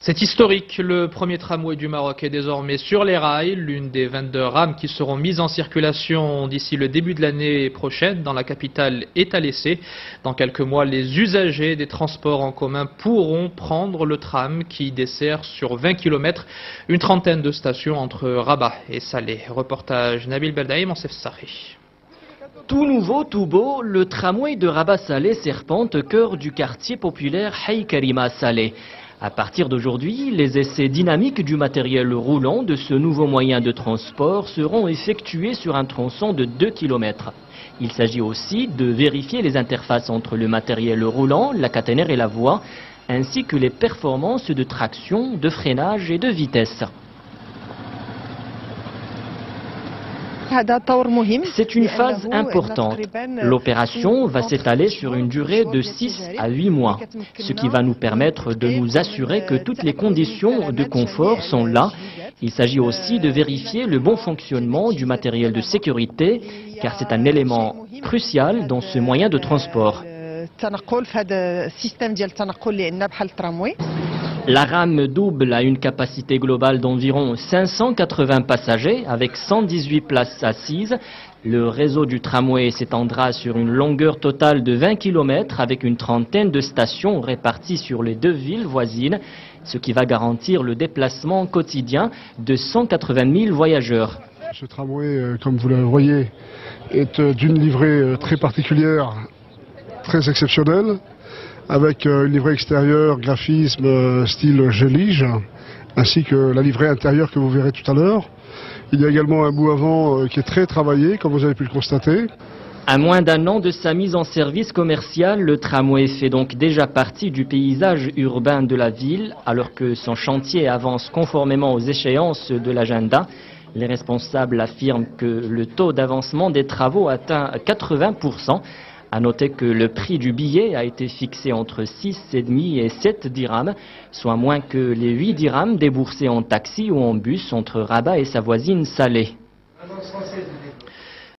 C'est historique, le premier tramway du Maroc est désormais sur les rails, l'une des 22 rames qui seront mises en circulation d'ici le début de l'année prochaine dans la capitale est à l'essai. Dans quelques mois, les usagers des transports en commun pourront prendre le tram qui dessert sur 20 km une trentaine de stations entre Rabat et Salé. Reportage Nabil Beldaïm en Sefsari. Tout nouveau, tout beau, le tramway de Rabat-Salé serpente au cœur du quartier populaire Haï Karima Salé. À partir d'aujourd'hui, les essais dynamiques du matériel roulant de ce nouveau moyen de transport seront effectués sur un tronçon de 2 km. Il s'agit aussi de vérifier les interfaces entre le matériel roulant, la caténaire et la voie, ainsi que les performances de traction, de freinage et de vitesse. C'est une phase importante. L'opération va s'étaler sur une durée de 6 à 8 mois, ce qui va nous permettre de nous assurer que toutes les conditions de confort sont là. Il s'agit aussi de vérifier le bon fonctionnement du matériel de sécurité, car c'est un élément crucial dans ce moyen de transport. La rame double a une capacité globale d'environ 580 passagers avec 118 places assises. Le réseau du tramway s'étendra sur une longueur totale de 20 km avec une trentaine de stations réparties sur les deux villes voisines, ce qui va garantir le déplacement quotidien de 180 000 voyageurs. Ce tramway, comme vous le voyez, est d'une livrée très particulière, très exceptionnelle, avec une livrée extérieure, graphisme style Gelige, ainsi que la livrée intérieure que vous verrez tout à l'heure. Il y a également un bout avant qui est très travaillé, comme vous avez pu le constater. À moins d'un an de sa mise en service commercial, le tramway fait donc déjà partie du paysage urbain de la ville, alors que son chantier avance conformément aux échéances de l'agenda. Les responsables affirment que le taux d'avancement des travaux atteint 80%. À noter que le prix du billet a été fixé entre 6,5 et 7 dirhams, soit moins que les 8 dirhams déboursés en taxi ou en bus entre Rabat et sa voisine Salé.